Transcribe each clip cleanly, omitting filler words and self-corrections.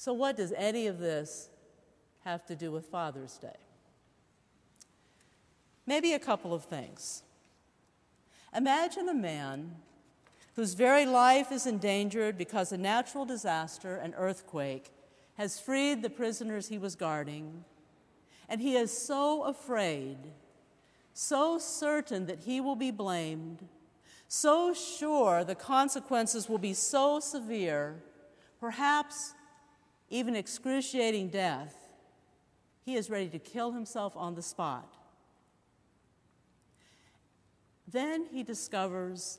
So what does any of this have to do with Father's Day? Maybe a couple of things. Imagine a man whose very life is endangered because a natural disaster, an earthquake, has freed the prisoners he was guarding, and he is so afraid, so certain that he will be blamed, so sure the consequences will be so severe, perhaps even excruciating death, he is ready to kill himself on the spot. Then he discovers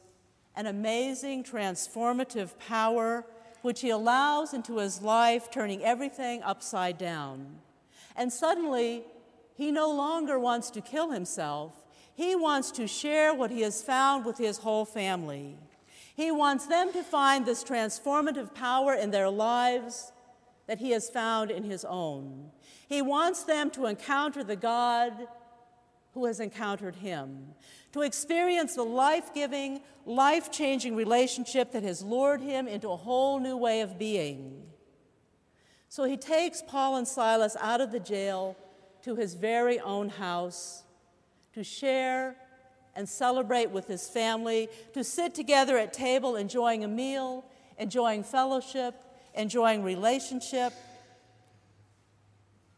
an amazing transformative power which he allows into his life, turning everything upside down. And suddenly, he no longer wants to kill himself. He wants to share what he has found with his whole family. He wants them to find this transformative power in their lives that he has found in his own. He wants them to encounter the God who has encountered him, to experience the life-giving, life-changing relationship that has lured him into a whole new way of being. So he takes Paul and Silas out of the jail to his very own house to share and celebrate with his family, to sit together at table enjoying a meal, enjoying fellowship, enjoying relationship.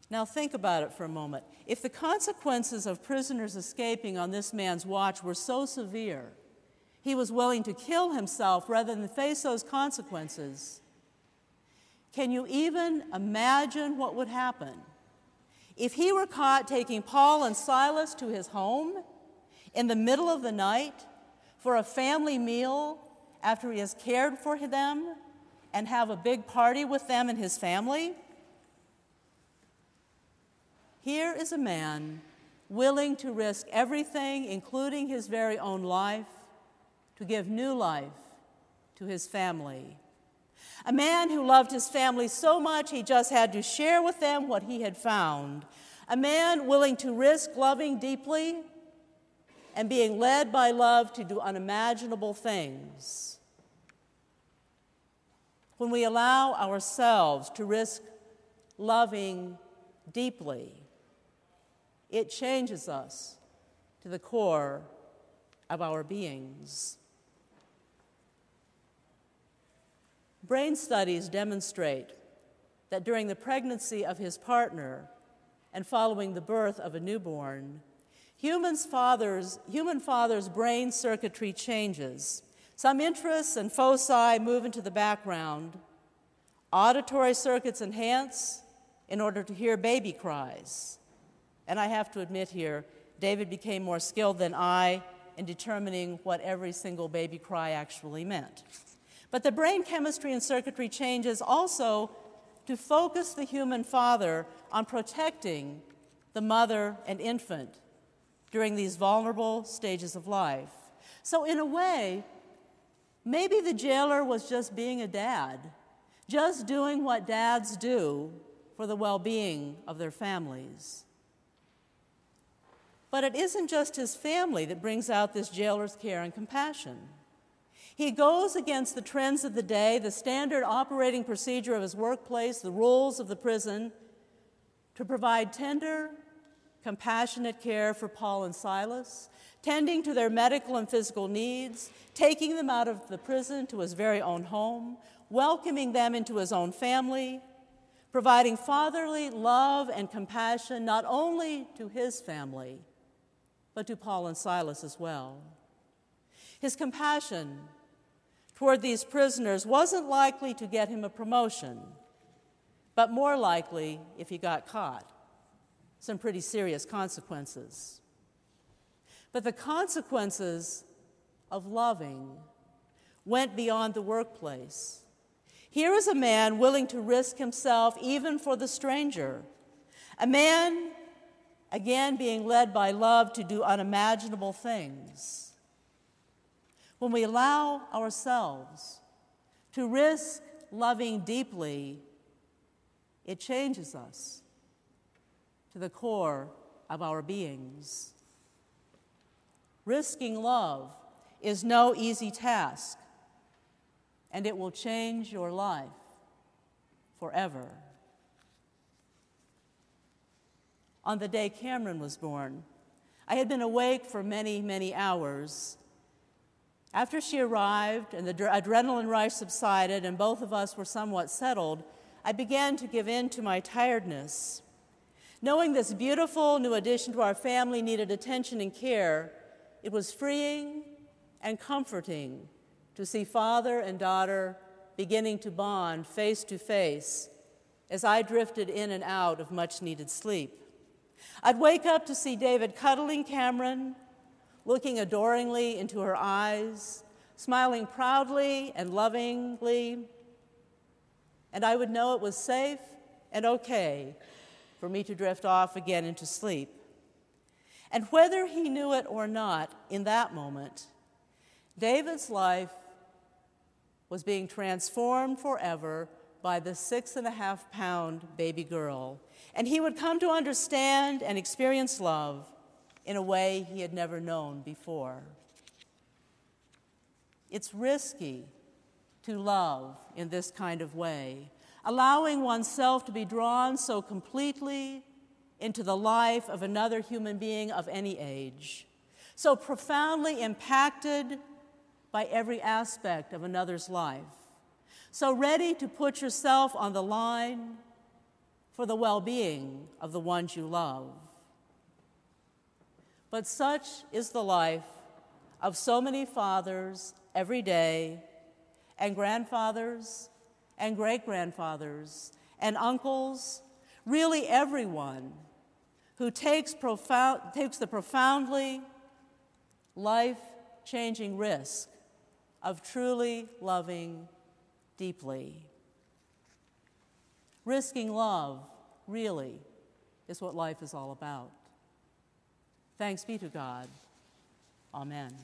Now think about it for a moment. If the consequences of prisoners escaping on this man's watch were so severe, he was willing to kill himself rather than face those consequences. Can you even imagine what would happen if he were caught taking Paul and Silas to his home in the middle of the night for a family meal after he has cared for them and have a big party with them and his family? Here is a man willing to risk everything, including his very own life, to give new life to his family. A man who loved his family so much he just had to share with them what he had found. A man willing to risk loving deeply and being led by love to do unimaginable things. When we allow ourselves to risk loving deeply, it changes us to the core of our beings. Brain studies demonstrate that during the pregnancy of his partner and following the birth of a newborn, human fathers' brain circuitry changes. Some interests and foci move into the background. Auditory circuits enhance in order to hear baby cries. And I have to admit here, David became more skilled than I in determining what every single baby cry actually meant. But the brain chemistry and circuitry changes also to focus the human father on protecting the mother and infant during these vulnerable stages of life. So in a way, maybe the jailer was just being a dad, just doing what dads do for the well-being of their families. But it isn't just his family that brings out this jailer's care and compassion. He goes against the trends of the day, the standard operating procedure of his workplace, the rules of the prison, to provide tender, compassionate care for Paul and Silas, tending to their medical and physical needs, taking them out of the prison to his very own home, welcoming them into his own family, providing fatherly love and compassion not only to his family, but to Paul and Silas as well. His compassion toward these prisoners wasn't likely to get him a promotion, but more likely, if he got caught, some pretty serious consequences. But the consequences of loving went beyond the workplace. Here is a man willing to risk himself even for the stranger, a man, again, being led by love to do unimaginable things. When we allow ourselves to risk loving deeply, it changes us to the core of our beings. Risking love is no easy task, and it will change your life forever. On the day Cameron was born, I had been awake for many, many hours. After she arrived and the adrenaline rush subsided and both of us were somewhat settled, I began to give in to my tiredness. Knowing this beautiful new addition to our family needed attention and care, it was freeing and comforting to see father and daughter beginning to bond face to face as I drifted in and out of much-needed sleep. I'd wake up to see David cuddling Cameron, looking adoringly into her eyes, smiling proudly and lovingly, and I would know it was safe and okay for me to drift off again into sleep. And whether he knew it or not in that moment, David's life was being transformed forever by the 6.5-pound baby girl, and he would come to understand and experience love in a way he had never known before. It's risky to love in this kind of way, allowing oneself to be drawn so completely into the life of another human being of any age, so profoundly impacted by every aspect of another's life, so ready to put yourself on the line for the well-being of the ones you love. But such is the life of so many fathers every day, and grandfathers, and great-grandfathers, and uncles, really everyone who takes the profoundly life-changing risk of truly loving deeply. Risking love, really, is what life is all about. Thanks be to God. Amen.